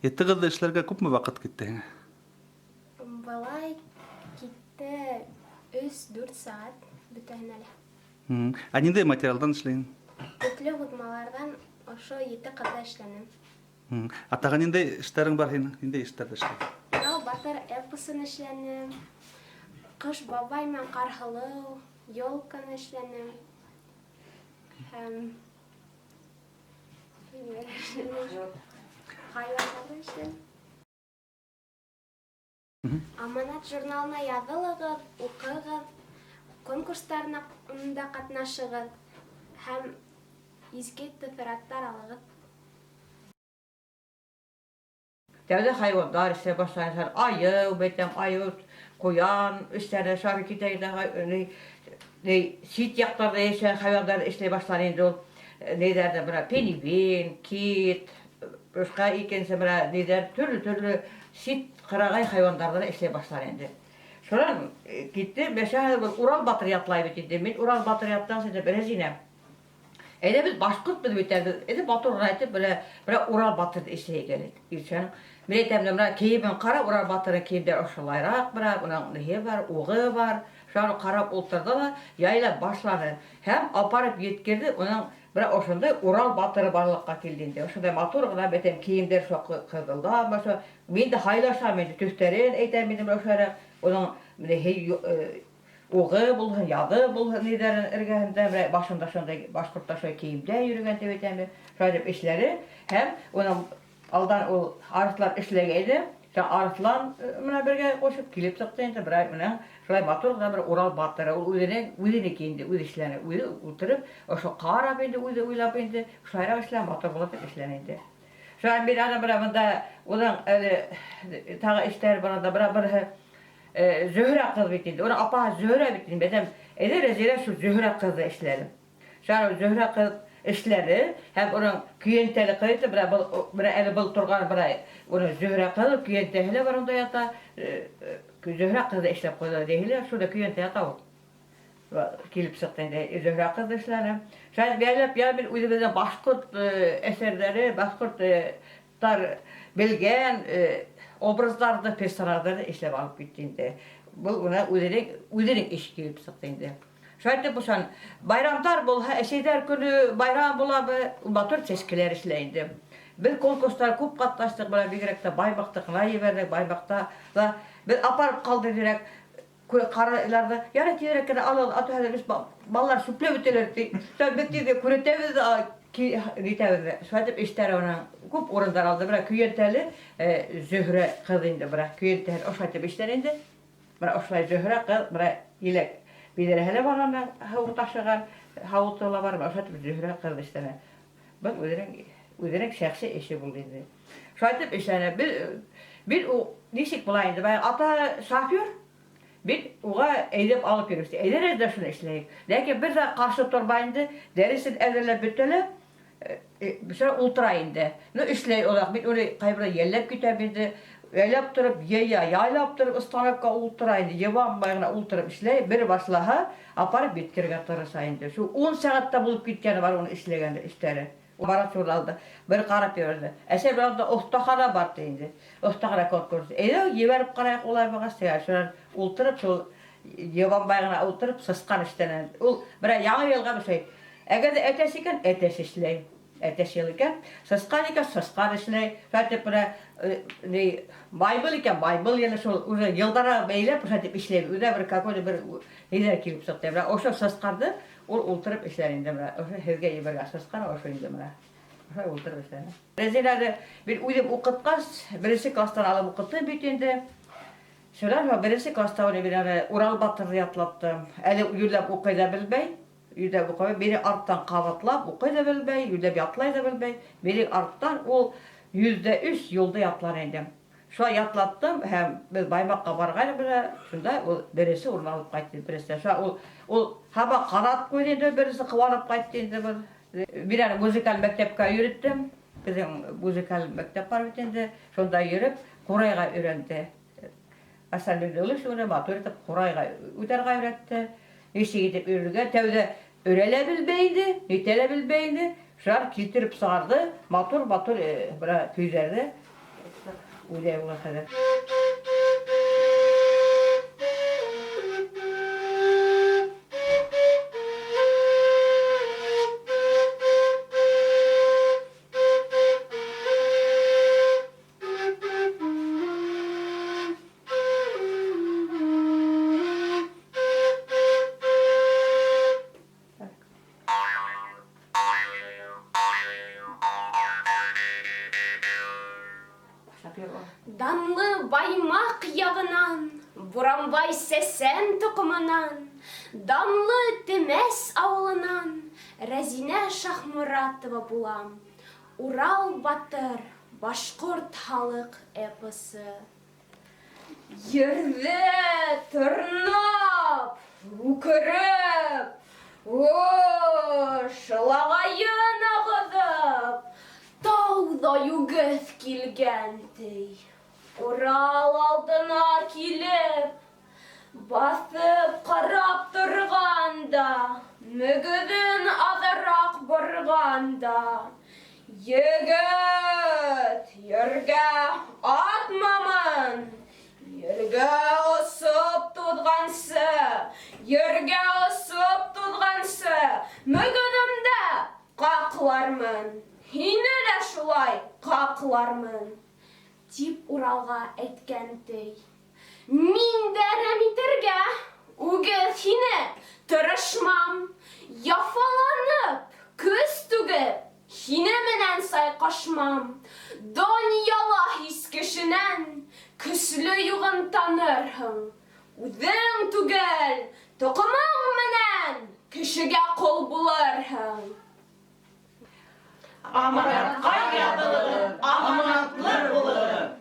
Yetti kızda işlerge күп mü vakit gitti? Balay gitti 3-4 saat бүтәһен әле. Нинди материалдан эшлейин? Төпле худмалардан ошо 7 кызда эшләнем. Атага нинди эшләрең бар һинең? Нинди эшләрдә эшләйсең? Ал батыр эпосын эшләнем. Кыш бабай мен Карһылыу, елканы эшләнем. Һәм хайваннарны эшләнем. Аманат журналына яҙылығыҙ, уҡығыҙ, конкурстарына ҡатнашығыҙ һәм изге төҫөрәттәр алығыҙ. Тәүҙә хайуандар эшләй башлайынсан, айыу, бәйтәм, айыу, ҡуян, эшләре, шары китәйҙә, сит яҡтарҙа йәшәгән хайуандар эшләй башланы инде ул. Нейҙәрҙә бына пенигвин, кит, башҡа икенсе бына нейҙәр, төрлө сит ҡырағай хайуандарҙы эшләй башланы инде. Шунан китте, мәшәһәр Урал батыр ятлай бит инде. Мин Урал батыр яттан сәйҙә Рәзинә. Әйҙә беҙ башҡортбыҙ бит әле. Әйҙә батыр әйтеп, бер Урал батырҙы эшләйек әле. Ишән. Мин әйтәм, бына кейемен ҡара, Урал батыры кейемдәр ошолайыраҡ бара, уның ниһе бар, уғы бар. Шуны ҡарап ултырҙы ла, яйлап башланы. Һәм апарып еткерҙе, уның бер ошондай Урал батыры барлыҡҡа килде инде. Ошондай матур ғына бәйтәм кейемдәр ҡыҙылдан, мин дә һайлашам инде, төҫтәрен әйтәм инде ошояраҡ. Уның уғы булһын, яҙы булһын, ниҙәрен эргәһендә, башында шундай башҡортта шулай кейемдә йөрөгән дип әйтәм. Шулай эшләре һәм уның алдан ул арыҫлан эшләгәйне. Арыҫлан менән бергә ҡушып килеп сыҡты инде. Менән шулай матур ғына бер Урал батыры. Ул үҙенеке инде, үҙ эшләне. Үҙе ултырып, ошо ҡарап инде, үҙе уйлап инде. Шулайыраҡ эшләне, матур булып эшләне инде. Шулай мин ана бында уның тағы эштәр барында берәү Зөһрә ҡыҙ бит инде. Уның апаһы Зөһрә бит инде. Бәтәм, әйҙә Рәзилә шул Зөһрә ҡыҙҙы эшләде. Шулай Зөһрә ҡыҙ эшләре һәм уның көйәнтәле ҡыҙы бер әле был торған бер уның Зөһрә ҡыҙы көйәнтәһе лә бар унда ята. Зөһрә ҡыҙы эшләп ҡуйҙы диһеләр, шунда көйәнтә ята ул. Килеп сыҡты инде Зөһрә ҡыҙ эшләне. Шулай бәйләп мин үҙебеҙҙең башҡорт әҫәрҙәре, башҡорттар белгән образдарҙы, персонаждарҙы эшләп алып китте инде. Был үҙенең эш килеп сыҡты инде. Шайтып ошан байрамдар булһа, әсәйҙәр көнө байрам булабы, матур сәскеләр эшләй инде. Беҙ конкурстар күп ҡатнаштыҡ, бигерәк тә Баймаҡтыҡына ебәрҙек, Баймаҡта ла беҙ апарып ҡалды дирәк ҡараларҙы. Ярай тиҙерәк кенә алығыҙ, атаһығыҙ балалар сүпләп үтәләр. Беҙ тиҙ күрәтәбеҙ, нитәбеҙ. Шайтып эштәре уның күп урындар алды. Көйәнтәле Зөһрә ҡыҙ инде, көйәнтәһен ошайтып эшләр инде. Ошолай Зөһрә ҡыҙ, еләк биҙәрәһе лә бар, һыу ташыған, һауыты ла бар, ошайтып Зөһрә ҡыҙ эшләне. Был үҙенең шәхси эше булды инде. Шайтып эшләне. Бит нисек була инде, ата шофер, бит уға әйҙәп алып йөрөштө. Әйҙә дә шуны эшләйек. Ләкин бер ҙә ҡаршы тормай инде, дәресен әҙерләп бөтәләп, ултыра инде. Эшләй олаҡ, бит уны ҡайбырҙа йәлләп китәм инде. Яйлап тороп, яйлап тороп, станокка ултыра инде, йыбанмай ғына ултырып эшләй. Бер башлаһа, апарып биткергә тырыша инде. Шу 10 сәғәттә булып киткәне бар уны эшләгән эштәре. Барып шуралды, бер ҡарап йөрөдө. Әсә бер оҫтахана бар инде. Оҫтахана конкурсы. Әйҙә, ебәреп ҡарайыҡ улай бағас. Шунан ултырып, шул йыбанмай ғына ултырып, сысҡан эштәнән. Ул бер яңы йылға бешәй. Әгәр дә әтәс икән, әтәс эшләй. Әтәс йыл икән, сысҡан икән, сысҡан эшләй. Шайтып байбыл икән, байбыл йәнә шул йылдара бәйләп, шайтып эшләй. Үҙә бер какой-то бер ниләр килеп сыҡты. Ошо сысҡанды ул ултырып эшләр инде. Ошо һеҙгә ебәргән сысҡан ошо инде. Ошо ултырып эшләне. Рәзиләне бит үҙем уҡытҡас, 1-нче кластан алып уҡыттым бит инде. Шунан 1-нче класста Урал батырҙы ятлаттым. Әле йүлләп уҡый ҙа белмәй. Yüde bu kadar biri arttan kavatlap bu kadar bilbey, yüde bir atlay da bilbey. Biri arttan o %3 yolda yatlar endim. Şu an yatlattım hem biz baymakka bargayla bile şunda o birisi urun alıp kayttı birisi. Şu an o haba karat koydu birisi kıvarıp kayttı indi bir yani müzikal mektepke yürüttüm. Bizim müzikal mektep var bitinde. Şunda yürüp Korayga öğrendi. Asallıklı oluş onu batırıp Korayga üterga öğretti. İşe gidip ürüge tevde örelebilbeydi, nitelebilbeydi. Şu an kiltirip sağırdı. Matur bura tüylerdi. Uyuya buna kadar. Danlı baymak yağınan, buranbay sesen tokumundan, danlı Temes avlынан, Razine Şahmuratova bulam. Ural Batır, Başkurt halk eposu. Yerde tırnap, ukırıp, şılağayın ağıdıp, Tağda yügöz kilgendi. Ural aldına kilip, basıp qarap turganda, mügüdün azırak burganda. Yigit, yerge atmamın, yerge ısıp tutgansı, yerge ısıp tutgansı, mügüdümde qaqlarmın. Hine de şulay qaqlarmın. Dip Uralga etkendi. Min derem itirge, uget hine tırışmam. Yafalanıp, küs tügüp, hine menen sayqaşmam. Donyala his kişinen, küslü yuğun tanırhın. Udın tügel, tokumam menen, kişige kol bulurhın. Amanat kay yadılır, amanatlar bulur.